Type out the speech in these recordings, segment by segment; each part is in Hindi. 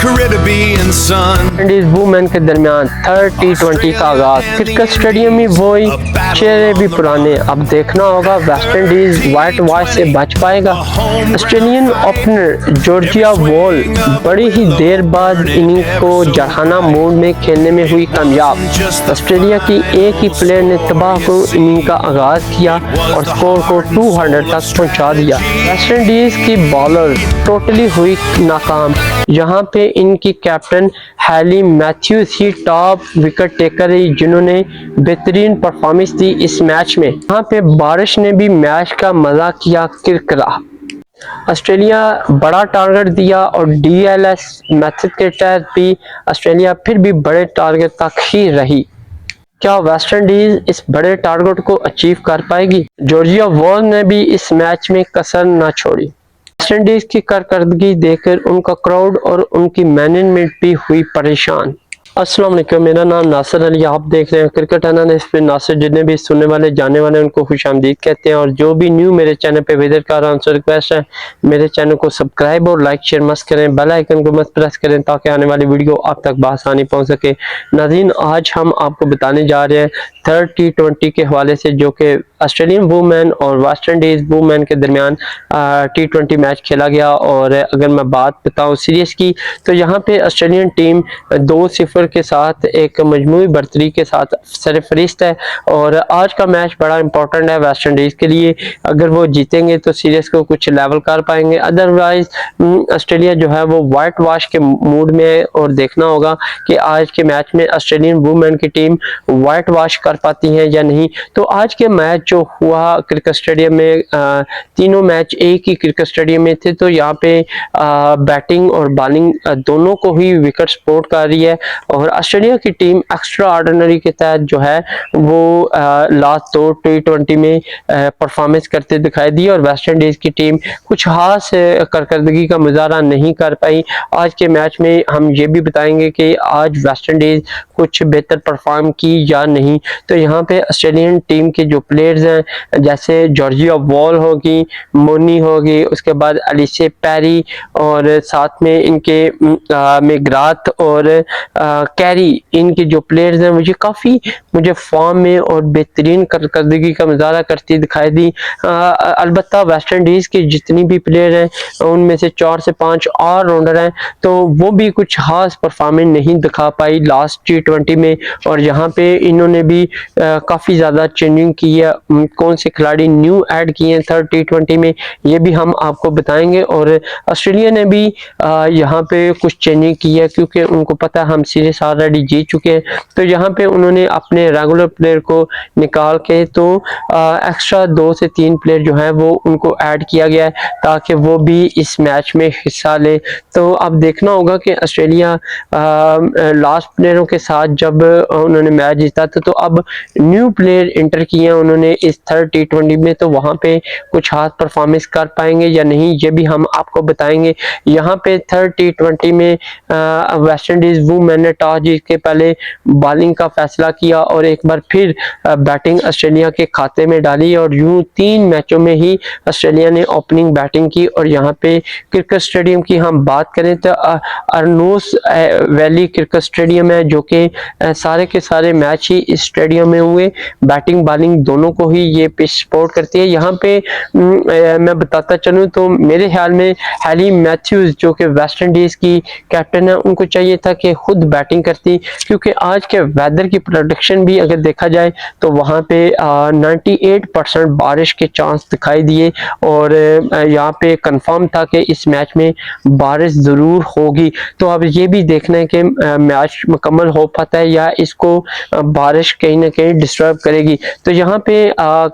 Caribbean sun. इंडीज वुमेन के दरमियान थर्ड T20 का आगाज। क्रिकेट स्टेडियम में वही चेहरे भी पुराने। अब देखना होगा वेस्ट इंडीज व्हाइट वॉश से बच पाएगा। ऑस्ट्रेलियन ओपनर जॉर्जिया वॉल बड़ी ही देर बाद इनिंग को जहाना मोड में खेलने में हुई कामयाब। ऑस्ट्रेलिया की एक ही प्लेयर ने तबाह को इनिंग का आगाज किया और स्कोर को 200 तक पहुंचा दिया। वेस्ट इंडीज की बॉलर टोटली हुई नाकाम। यहाँ पे इनकी कैप्टन हैली मैथ्यूज ही टॉप विकेट टेकर रही, जिन्होंने बेहतरीन परफॉर्मेंस दी इस मैच में। यहाँ पे बारिश ने भी मैच का मजा किया किरकिरा। ऑस्ट्रेलिया बड़ा टारगेट दिया और DLS मेथड के तहत भी ऑस्ट्रेलिया फिर भी बड़े टारगेट तक ही रही। क्या वेस्ट इंडीज इस बड़े टारगेट को अचीव कर पाएगी? जॉर्जिया वॉल ने भी इस मैच में कसर न छोड़ी। वेस्ट इंडीज की कारकर्दगी देखकर उनका क्राउड और उनकी मैनेजमेंट भी हुई परेशान। अस्सलाम वालेकुम, मेरा नाम नासिर अली, आप देख रहे हैं क्रिकेट एनालिस्ट पे नासिर। जितने भी सुनने वाले जाने वाले उनको खुशामदीद कहते हैं, और जो भी न्यू मेरे चैनल पे विजिट कर रहा हूं उनसे रिक्वेस्ट है मेरे चैनल को सब्सक्राइब और लाइक शेयर मत करें, बेल आइकन को मत प्रेस करें ताकि आने वाली वीडियो आप तक बआसानी पहुंच सके। नाज़रीन, आज हम आपको बताने जा रहे हैं थर्ड T20 के हवाले से, जो कि ऑस्ट्रेलियन वुमेन और वेस्ट इंडीज वुमेन के दरमियान T20 मैच खेला गया। और अगर मैं बात बताऊं सीरीज की, तो यहाँ पे ऑस्ट्रेलियन टीम 2-0 के साथ एक मजमूई बर्तरी के साथ सरफरिस्त है। और आज का मैच बड़ा इंपॉर्टेंट है वेस्ट इंडीज के लिए। अगर वो जीतेंगे तो सीरीज को कुछ लेवल कर पाएंगे, अदरवाइज ऑस्ट्रेलिया जो है वो वाइट वॉश के मूड में है। और देखना होगा कि आज के मैच में ऑस्ट्रेलियन वुमेन की टीम वाइट वॉश कर पाती है या नहीं। तो आज के मैच जो हुआ क्रिकेट स्टेडियम में, तीनों मैच एक ही क्रिकेट स्टेडियम में थे, तो यहाँ पे बैटिंग और बॉलिंग दोनों को ही विकेट सपोर्ट कर रही है। और ऑस्ट्रेलिया की टीम एक्स्ट्रा ऑर्डिनरी के तहत जो है वो लास्ट 2 T20 में परफॉर्मेंस करते दिखाई दी, और वेस्ट इंडीज की टीम कुछ खास कारकर्दगी का मुजाहरा नहीं कर पाई। आज के मैच में हम ये भी बताएंगे कि आज वेस्ट इंडीज कुछ बेहतर परफॉर्म की या नहीं। तो यहाँ पे ऑस्ट्रेलियन टीम के जो प्लेयर्स हैं, जैसे जॉर्जिया वॉल होगी, मोनी होगी, उसके बाद एलिसे पेरी, और साथ में इनके मेग्राथ और कैरी, इनके जो प्लेयर्स हैं मुझे फॉर्म में और बेहतरीन कारकर्दगी का मुजाहरा करती दिखाई दी। अलबत्ता वेस्ट इंडीज के जितनी भी प्लेयर हैं उनमें से 4 से 5 ऑलराउंडर हैं, तो वो भी कुछ खास परफॉर्मेंस नहीं दिखा पाई लास्ट T20 में। और यहाँ पे इन्होंने भी काफ़ी ज़्यादा चेंजिंग की है। कौन से खिलाड़ी न्यू ऐड किए हैं थर्ड T20 में, ये भी हम आपको बताएंगे। और ऑस्ट्रेलिया ने भी यहाँ पे कुछ चेंजिंग की है, क्योंकि उनको पता है हम सीरीज ऑलरेडी जीत चुके हैं। तो यहाँ पे उन्होंने अपने रेगुलर प्लेयर को निकाल के तो एक्स्ट्रा 2 से 3 प्लेयर जो है वो उनको ऐड किया गया है, ताकि वो भी इस मैच में हिस्सा ले। तो अब देखना होगा कि ऑस्ट्रेलिया लास्ट प्लेयरों के साथ जब उन्होंने मैच जीता था, तो अब न्यू प्लेयर इंटर किए हैं उन्होंने इस थर्ड T20 में, तो वहाँ पे कुछ हाथ परफॉर्मेंस कर पाएंगे या नहीं, ये भी हम आपको बताएंगे। यहाँ पे थर्ड T20 में वेस्ट इंडीज वुमेन ने टॉस जीत के पहले बॉलिंग का फैसला किया और एक बार फिर बैटिंग ऑस्ट्रेलिया के खाते में डाली, और यूं 3 मैचों में ही ऑस्ट्रेलिया ने ओपनिंग बैटिंग की। और यहाँ पे क्रिकेट स्टेडियम की हम बात करें तो अर्नोस वैली क्रिकेट स्टेडियम है, जो कि सारे के सारे मैच ही इस स्टेडियम में हुए। बैटिंग बॉलिंग दोनों को ही ये पिच सपोर्ट करती है। यहाँ पे मैं बताता चलूँ तो मेरे ख्याल में हैली मैथ्यूज, जो कि वेस्ट इंडीज की कैप्टन है, उनको चाहिए था कि खुद बैटिंग करती, क्योंकि आज के वेदर की प्रेडिक्शन भी अगर देखा जाए तो वहाँ पे 98% बारिश के चांस दिखाई दिए। और यहाँ पे कंफर्म था कि इस मैच में बारिश ज़रूर होगी। तो अब ये भी देखना है कि मैच मुकम्मल हो पाता है या इसको बारिश कहीं ना कहीं डिस्टर्ब करेगी। तो यहाँ पे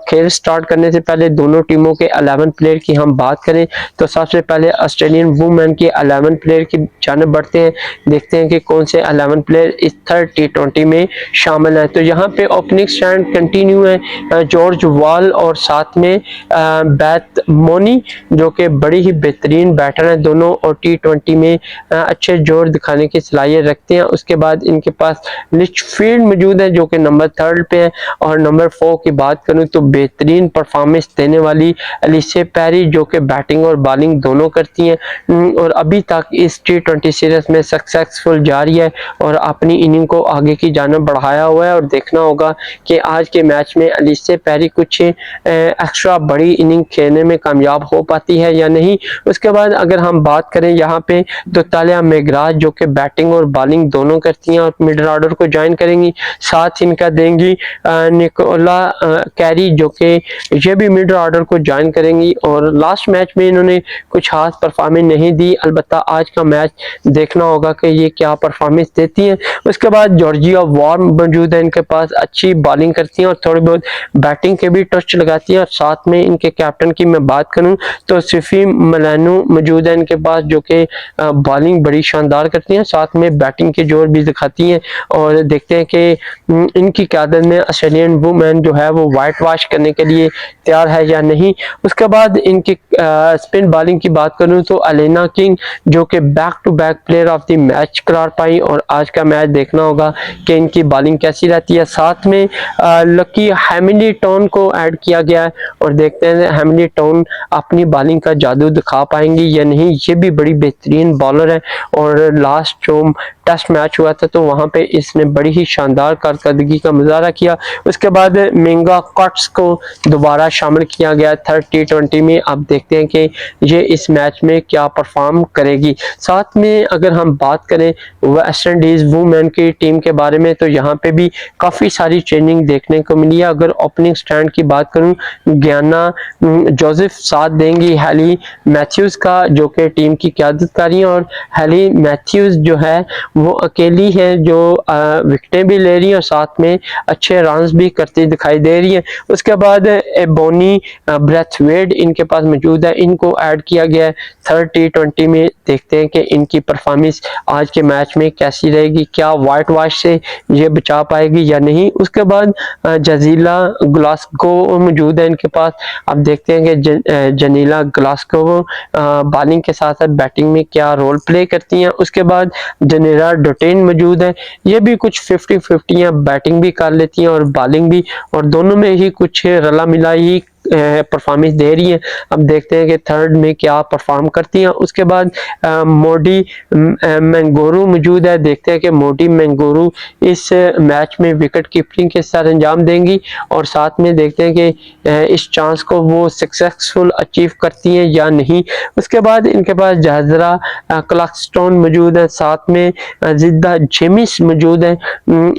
खेल स्टार्ट करने से पहले दोनों टीमों के 11 प्लेयर की हम बात करें तो सबसे पहले ऑस्ट्रेलियन वुमेन के 11 प्लेयर की जानिब बढ़ते हैं, देखते हैं कि कौन से 11 11 प्लेयर इस थर्ड T20 में शामिल हैं। तो यहाँ पे ओपनिंग स्टैंड कंटिन्यू है जॉर्ज वॉल और साथ में बैथ मोनी जो कि बड़ी ही बेहतरीन बैटर हैं दोनों और T20 में अच्छे जोर दिखाने की सलाहियत रखते हैं। उसके बाद इनके पास लिचफील्ड मौजूद है जो कि नंबर 3 पे है। और नंबर 4 की बात करूं तो बेहतरीन परफॉर्मेंस देने वाली एलिसे पेरी जो कि बैटिंग और बॉलिंग दोनों करती हैं और अभी तक इस T20 सीरीज में सक्सेसफुल जा रही है और अपनी इनिंग को आगे की जानब बढ़ाया हुआ है। और देखना होगा कि आज के मैच में एलिसे पेरी कुछ एक्स्ट्रा बड़ी इनिंग खेलने में कामयाब हो पाती है या नहीं। उसके बाद अगर हम बात करें यहाँ पे तो तालिया मेघराज जो कि बैटिंग और बॉलिंग दोनों करती हैं और मिडिल ऑर्डर को ज्वाइन करेंगी। साथ इनका देंगी निकोला कैरी जो कि ये भी मिडिल ऑर्डर को ज्वाइन करेंगी। और लास्ट मैच में इन्होंने कुछ खास परफॉर्मेंस नहीं दी, अलबत्ता आज का मैच देखना होगा कि ये क्या परफॉर्मेंस देती हैं। उसके बाद जॉर्जिया वॉर्म मौजूद है, इनके पास अच्छी बॉलिंग करती हैं और थोड़ी बहुत बैटिंग के भी टच लगाती हैं। और साथ में इनके कैप्टन की मैं बात करूं तो सिफी मलानू मौजूद है इनके पास जो कि बॉलिंग बड़ी शानदार करती हैं, साथ में बैटिंग के जोर भी दिखाती हैं। और देखते हैं कि इनकी क़यादत में ऑस्ट्रेलियन वुमेन जो है वो वाइट वॉश करने के लिए तैयार है या नहीं। उसके बाद इनकी स्पिन बॉलिंग की बात करूं तो एलेना किंग जो कि back to back player of the match करार पाई और आज का मैच देखना होगा कि इनकी बॉलिंग कैसी रहती है। साथ में लकी हैमिल्टन को ऐड किया गया है और देखते हैं हैमिल्टन अपनी बॉलिंग का जादू दिखा पाएंगी या नहीं। ये भी बड़ी बेहतरीन बॉलर है और लास्ट जो टेस्ट मैच हुआ था तो वहां पे इसने बड़ी ही शानदार कारकर्दगी का मुजाहरा किया। उसके बाद मेंगा कट्स को दोबारा शामिल किया गया थर्ड T20 में। अब देखते हैं कि ये इस मैच में क्या परफॉर्म करेगी। साथ में अगर हम बात करें वेस्ट इंडीज वुमेन की टीम के बारे में तो यहाँ पे भी काफ़ी सारी चेंजिंग देखने को मिली है। अगर ओपनिंग स्टैंड की बात करूँ ज्ञाना जोसेफ साथ देंगी हेली मैथ्यूज़ का जो कि टीम की क़यादत कर रही हैं। और हेली मैथ्यूज़ जो है वो अकेली है जो विकेटें भी ले रही हैं और साथ में अच्छे रन्स भी करती दिखाई दे रही है। उसके बाद एबोनी ब्रेथवेट इनके पास मौजूद है, इनको ऐड किया गया है थर्ड T20 में। देखते हैं कि इनकी परफॉर्मेंस आज के मैच में कैसी रहेगी, क्या वाइट वॉश से ये बचा पाएगी या नहीं। उसके बाद जजीला ग्लासगो मौजूद है इनके पास। अब देखते हैं कि जनीला ग्लासगो बॉलिंग के साथ साथ बैटिंग में क्या रोल प्ले करती हैं। उसके बाद जनेरा डोटेन मौजूद है, ये भी कुछ 50-50 या बैटिंग भी कर लेती हैं और बॉलिंग भी, और दोनों में ही कुछ रला मिला ही परफॉर्मेंस दे रही है। अब देखते हैं कि थर्ड में क्या परफॉर्म करती हैं। उसके बाद मोडी मैंगोरू मौजूद है, देखते हैं कि मोडी मैंगोरू इस मैच में विकेट कीपिंग के साथ अंजाम देंगी और साथ में देखते हैं कि इस चांस को वो सक्सेसफुल अचीव करती हैं या नहीं। उसके बाद इनके पास जहजरा क्लैक्सटन मौजूद है, साथ में जिद्दा जेमिस मौजूद है,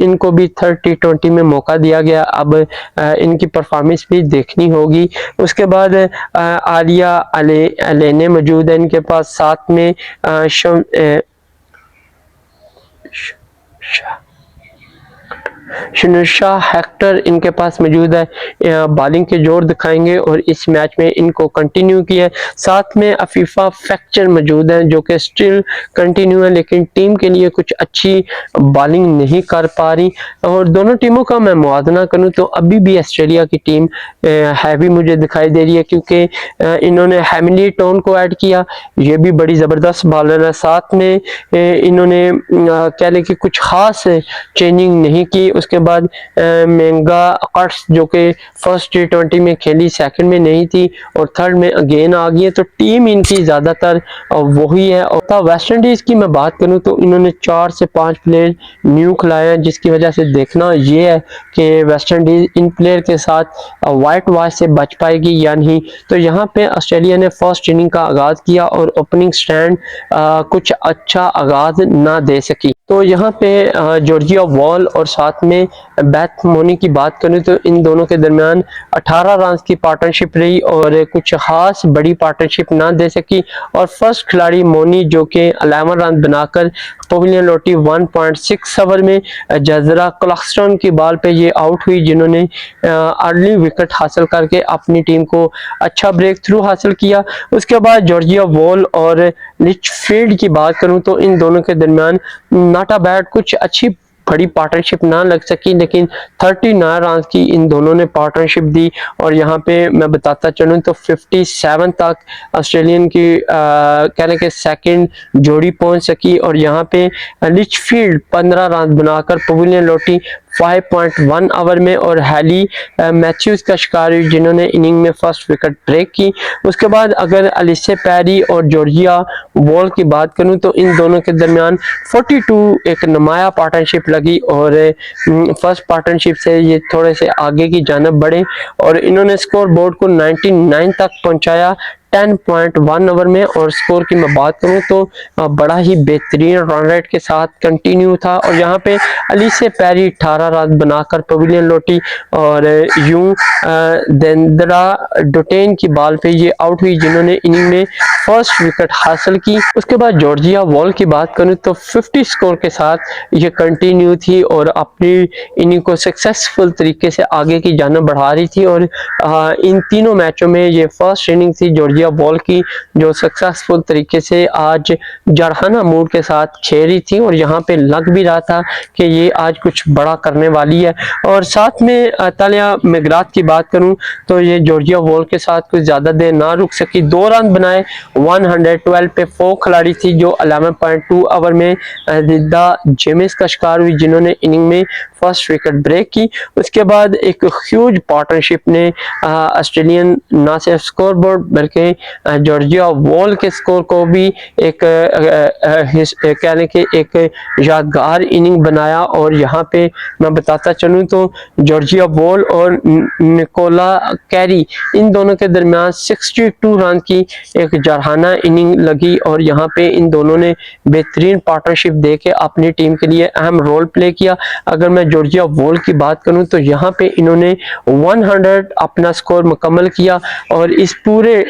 इनको भी थर्ड T20 में मौका दिया गया। अब इनकी परफॉर्मेंस भी देखनी होगी। उसके बाद आलिया अलेने मौजूद है इनके पास, साथ में शनुशा हेक्टर इनके पास मौजूद है, बॉलिंग के जोर दिखाएंगे और इस मैच में इनको कंटिन्यू किया है। साथ में अफीफा फैक्चर मौजूद है जो कि स्टिल कंटिन्यू है लेकिन टीम के लिए कुछ अच्छी बॉलिंग नहीं कर पा रही। और दोनों टीमों का मैं मुआवजा करूं तो अभी भी ऑस्ट्रेलिया की टीम हैवी मुझे दिखाई दे रही है क्योंकि इन्होंने हैमिल्टन को ऐड किया, ये भी बड़ी ज़बरदस्त बॉलर है। साथ में इन्होंने कह लें कि कुछ खास चेंजिंग नहीं की। उसके बाद मेंगा कट्स जो कि फर्स्ट T20 में खेली, सेकंड में नहीं थी और थर्ड में अगेन आ गई है, तो टीम इनकी ज़्यादातर वही है। और वेस्ट इंडीज़ की मैं बात करूं तो इन्होंने 4 से 5 प्लेयर न्यू खिलाए हैं, जिसकी वजह से देखना ये है कि वेस्ट इंडीज़ इन प्लेयर के साथ वाइट वॉश से बच पाएगी या नहीं। तो यहाँ पे ऑस्ट्रेलिया ने फर्स्ट इनिंग का आगाज़ किया और ओपनिंग स्टैंड कुछ अच्छा आगाज़ ना दे सकी। तो यहाँ पे जॉर्जिया वॉल और साथ में बैथ मोनी की बात करें तो इन दोनों के दरमियान 18 रन की पार्टनरशिप रही और कुछ खास बड़ी पार्टनरशिप ना दे सकी। और फर्स्ट खिलाड़ी मोनी जो कि 11 रन बनाकर पवेलियन लौटी 1.6 ओवर में जजरा क्लैक्सटन की बॉल पे ये आउट हुई, जिन्होंने अर्ली विकेट हासिल करके अपनी टीम को अच्छा ब्रेक थ्रू हासिल किया। उसके बाद जॉर्जिया वॉल और लिचफील्ड की बात करूं तो इन दोनों के दरमियान नॉट अ बैड, कुछ अच्छी बड़ी पार्टनरशिप ना लग सकी, लेकिन 39 रन की इन दोनों ने पार्टनरशिप दी। और यहाँ पे मैं बताता चलूँ तो 57 तक ऑस्ट्रेलियन की कहने के सेकंड जोड़ी पहुंच सकी। और यहाँ पे लिचफील्ड 15 रन बनाकर पवेलियन लौटी 5.1 ओवर में, और हैली मैथ्यूज का शिकार हुई जिन्होंने इनिंग में फर्स्ट विकेट ब्रेक की। उसके बाद अगर अलिसे पैरी और जॉर्जिया वॉल की बात करूं तो इन दोनों के दरमियान 42 एक नुमाया पार्टनरशिप लगी, और फर्स्ट पार्टनरशिप से ये थोड़े से आगे की जानब बढ़े और इन्होंने स्कोर बोर्ड को 99 तक पहुंचाया 10.1 ओवर में। और स्कोर की मैं बात करूं तो बड़ा ही बेहतरीन रन रेट के साथ कंटिन्यू था। और यहाँ पे अलिसे पैरी 18 रन बनाकर पवेलियन लौटी, और यूं देंद्रा डोटेन की बॉल पे ये आउट हुई जिन्होंने इनिंग में फर्स्ट विकेट हासिल की। उसके बाद जॉर्जिया वॉल की बात करूं तो 50 स्कोर के साथ ये कंटिन्यू थी और अपनी इनिंग को सक्सेसफुल तरीके से आगे की जानब बढ़ा रही थी। और इन तीनों मैचों में ये फर्स्ट इनिंग थी जॉर्जिया वॉल की जो सक्सेसफुल तरीके से आज जरहाना मूड के साथ खेल रही थी, और यहाँ पे लग भी रहा था कि ये आज कुछ बड़ा करने वाली है। और साथ में तालिया मैकग्राथ की बात करूं तो ये जॉर्जिया वॉल के साथ कुछ ज्यादा देर ना रुक सकी, 2 रन बनाए 112 पे 4 खिलाड़ी थी जो 11.2 ओवर में रिद्दा जेमिस का शिकार हुई जिन्होंने इनिंग में फर्स्ट विकेट ब्रेक की। उसके बाद एक ह्यूज पार्टनरशिप ने ऑस्ट्रेलियन ना सिर्फ स्कोर बोर्ड बल्कि जॉर्जिया वॉल के स्कोर को भी एक कहने के एक यादगार इनिंग बनाया। और यहाँ पे मैं बताता चलूँ तो जॉर्जिया वॉल और निकोला कैरी इन दोनों के दरमियान 62 रन की एक जरहाना इनिंग लगी, और यहाँ पे इन दोनों ने बेहतरीन पार्टनरशिप देके अपनी टीम के लिए अहम रोल प्ले किया। अगर मैं जॉर्जिया वॉल की बात करूं तो यहाँ पे इन्होंने 100 अपना स्कोर मुकम्मल किया, और इस पूरे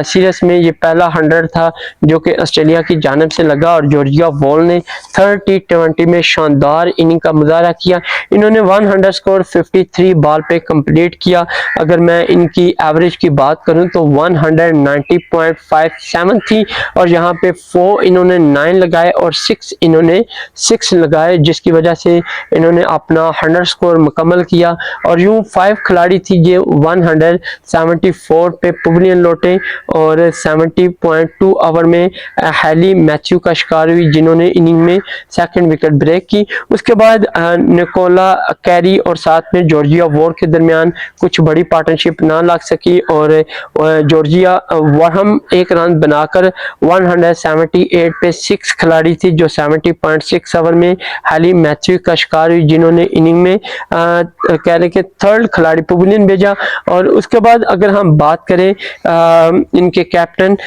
सीरीज में ये पहला 100 था जो कि ऑस्ट्रेलिया की जानिब से लगा। और जॉर्जिया वॉल ने 30-20 में शानदार इनिंग का मुजाहरा किया। इन्होंने 100 स्कोर 53 बॉल पे कंप्लीट किया। अगर मैं इनकी एवरेज की बात करूं तो 190.57 थी, और यहाँ पे 4 इन्होंने 9 लगाए और 6 इन्होंने 6 लगाए, जिसकी वजह से इन्होंने अपना 100 स्कोर मुकम्मल किया। और यूं 5 खिलाड़ी थी जो 174 पे पवेलियन लौटे, और 70.2 ओवर में हैली मैथ्यू का शिकार हुई जिन्होंने इनिंग में सेकंड विकेट ब्रेक की। उसके बाद निकोला कैरी और साथ में जॉर्जिया वॉल के दरमियान कुछ बड़ी पार्टनरशिप ना लग सकी, और जॉर्जिया वरहम 1 रन बनाकर 178 पे 6 खिलाड़ी थी जो 70.6 ओवर में हैली मैथ्यू का शिकार हुई जिन्होंने इनिंग में कह रहे कि थर्ड खिलाड़ी पवेलियन भेजा। और उसके बाद अगर हम बात करें इनके कैप्टन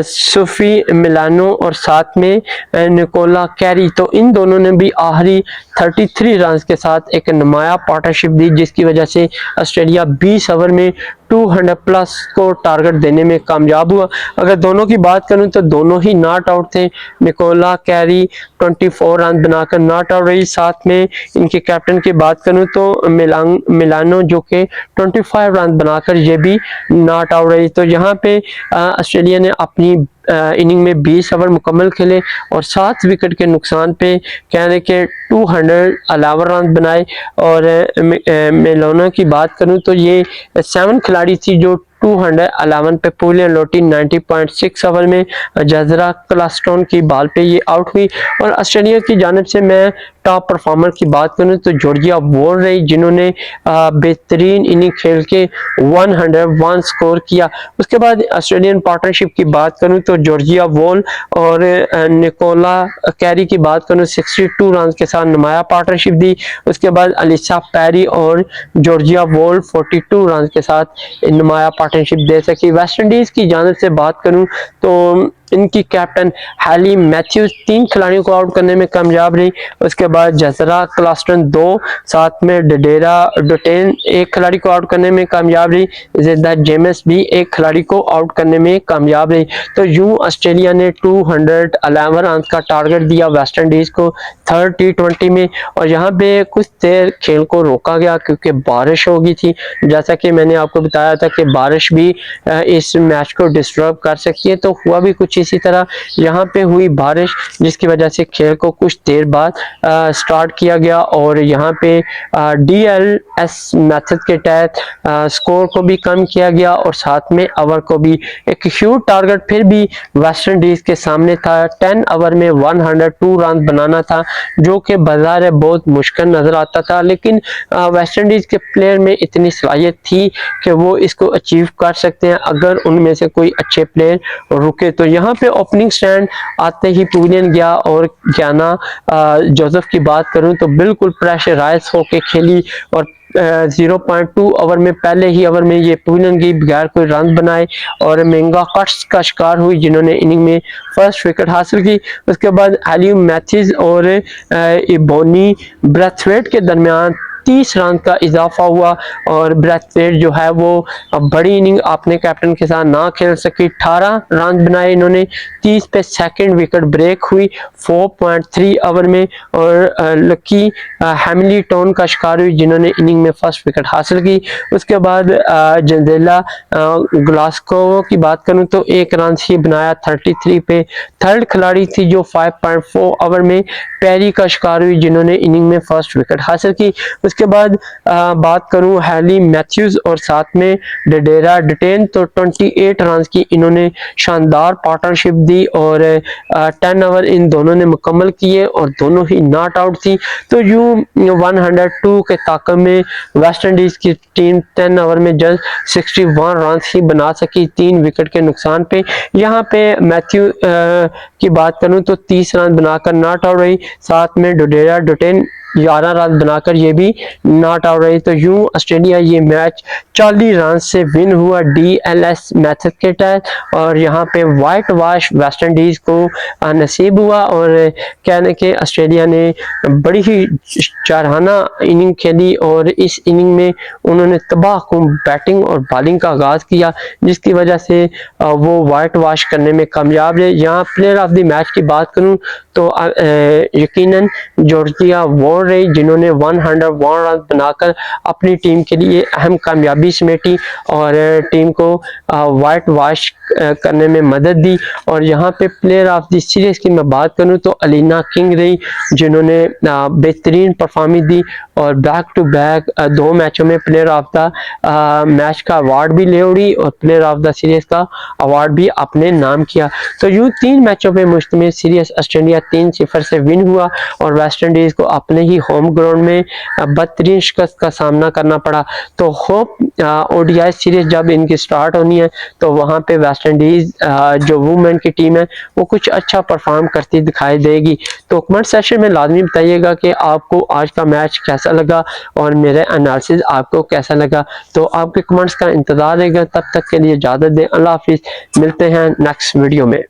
सोफी मिलानो और साथ में निकोला कैरी, तो इन दोनों ने भी आखिरी 33 रन के साथ एक नुमाया पार्टनरशिप दी जिसकी वजह से ऑस्ट्रेलिया 20 ओवर में 200 प्लस को टारगेट देने में कामयाब हुआ। अगर दोनों की बात करूं तो दोनों ही नॉट आउट थे। निकोला कैरी 24 रन बनाकर नॉट आउट रही। साथ में इनके कैप्टन की बात करूं तो मिलानो जो कि 25 रन बनाकर ये भी नॉट आउट रही। तो यहाँ पे ऑस्ट्रेलिया ने अपनी इनिंग में 20 ओवर मुकम्मल खेले और 7 विकेट के नुकसान पे कहने के 211 रन बनाए। और मेलानो की बात करूं तो ये 7 खिलाड़ी थी जो 211 पे पवेलियन लौटी 90.6 ओवर में। जजरा क्लास्टोन की बॉल पे ये आउट हुई। और ऑस्ट्रेलिया की जानिब से मैं टॉप परफॉर्मर की बात करूं तो जॉर्जिया वॉल रही जिन्होंने बेहतरीन इनिंग खेल के 101 स्कोर किया। उसके बाद ऑस्ट्रेलियन पार्टनरशिप की बात करूं तो जॉर्जिया वॉल और निकोला कैरी की बात करूं 62 रन के साथ नुमाया पार्टनरशिप दी। उसके बाद अलिसा पैरी और जॉर्जिया वॉल 42 रन के साथ नुमाया पार्टनरशिप दे सकी। वेस्ट इंडीज की जानिब से बात करूं तो इनकी कैप्टन हैली मैथ्यूज 3 खिलाड़ियों को आउट करने में कामयाब रही। उसके बाद जसरा क्लास्टन 2, साथ में डेडेरा डोटेन 1 खिलाड़ी को आउट करने में कामयाब रही। जिद्दा जेमिस भी 1 खिलाड़ी को आउट करने में कामयाब रही। तो यूं ऑस्ट्रेलिया ने 211 रन का टारगेट दिया वेस्ट इंडीज को 3rd T20 में। और यहाँ पे कुछ देर खेल को रोका गया क्योंकि बारिश हो गई थी। जैसा कि मैंने आपको बताया था कि बारिश भी इस मैच को डिस्टर्ब कर सकती है, तो हुआ भी कुछ इसी तरह यहाँ पे हुई बारिश जिसकी वजह से खेल को कुछ देर बाद स्टार्ट किया गया और यहाँ पे DLS मेथड के तहत स्कोर को भी कम किया गया और साथ में ओवर को भी एक ह्यूज टारगेट फिर भी वेस्ट इंडीज के सामने था। 10 ओवर में 102 रन बनाना था जो कि बाजार बहुत मुश्किल नजर आता था, लेकिन वेस्ट इंडीज के प्लेयर में इतनी सलाहियत थी कि वो इसको अचीव कर सकते हैं अगर उनमें से कोई अच्छे प्लेयर रुके। तो यहाँ पे ओपनिंग स्टैंड आते ही पवेलियन गया और ज्ञाना जोसेफ की बात करूं तो बिल्कुल प्रेशराइज होके खेली और 0.2 ओवर में पहले ही ओवर में ये पवेलियन गई बगैर कोई रन बनाए और महंगा कट्स का शिकार हुई जिन्होंने इनिंग में फर्स्ट विकेट हासिल की। उसके बाद एलियम मैथ्यूज और इबोनी ब्रैथवेट के दरमियान 30 रन का इजाफा हुआ और ब्रैथवेट जो है वो बड़ी इनिंग अपने कैप्टन के साथ ना खेल सकी। 18 रन बनाए इन्होंने, 30 पे सेकंड विकेट ब्रेक हुई 4.3 ओवर में और लकी हैमिल्टन का शिकार हुई जिन्होंने इनिंग में फर्स्ट विकेट हासिल की। उसके बाद जंजेला ग्लास्को की बात करूं तो 1 रन ही बनाया 33 पे। थर्ड खिलाड़ी थी जो 5.4 ओवर में पेरी का शिकार हुई जिन्होंने इनिंग में फर्स्ट विकेट हासिल की। उसके बाद बात करूं हैली मैथ्यूज और साथ में डेडेरा डिटेन तो 28 रन की इन्होंने शानदार पार्टनरशिप दी और 10 ओवर इन दोनों ने मुकम्मल किए और दोनों ही नॉट आउट थी। तो यूं 102 के ताकत में वेस्ट इंडीज की टीम 10 ओवर में जस्ट 61 रन ही बना सकी 3 विकेट के नुकसान पे। यहाँ पे मैथ्यू की बात करूं तो 30 रन बनाकर नॉट आउट रही, साथ में डेडेरा डिटेन 11 रन बनाकर ये भी नॉट आउट रही। तो यूं ऑस्ट्रेलिया ये मैच 40 रन से विन हुआ DLS मेथड के तहत और यहाँ पे वाइट वॉश वेस्ट इंडीज को नसीब हुआ और कहने के ऑस्ट्रेलिया ने बड़ी ही चाराना इनिंग खेली और इस इनिंग में उन्होंने तबाहकुन बैटिंग और बॉलिंग का आगाज किया जिसकी वजह से वो वाइट वॉश करने में कामयाब रहे। यहाँ प्लेयर ऑफ द मैच की बात करूं तो यकीनन जॉर्जिया वॉर रही जिन्होंने 101 रन बनाकर अपनी टीम के लिए अहम कामयाबी समेटी और टीम को वाइट वॉश करने में मदद दी। और यहाँ पे प्लेयर ऑफ द सीरीज की मैं बात करूँ तो अलीना किंग रही जिन्होंने बेहतरीन परफॉर्मेंस दी और बैक टू बैक 2 मैचों में प्लेयर ऑफ द मैच का अवार्ड भी ले उड़ी और प्लेयर ऑफ द सीरीज का अवार्ड भी अपने नाम किया। तो यूं 3 मैचों पे मुश्तमिल सीरीज ऑस्ट्रेलिया 3-0 से विन हुआ और वेस्ट इंडीज को अपने ही होम ग्राउंड में बदतरीन शिकस्त का सामना करना पड़ा। तो होप ODI सीरीज जब इनकी स्टार्ट होनी है तो वहां पे वेस्ट इंडीज जो वुमेन की टीम है वो कुछ अच्छा परफॉर्म करती दिखाई देगी। तो कमेंट सेक्शन में लाजमी बताइएगा कि आपको आज का मैच कैसा लगा और मेरे एनालिसिस आपको कैसा लगा। तो आपके कमेंट्स का इंतजार रहेगा, तब तक के लिए इजाजत दें। अल्लाह हाफिज, मिलते हैं नेक्स्ट वीडियो में।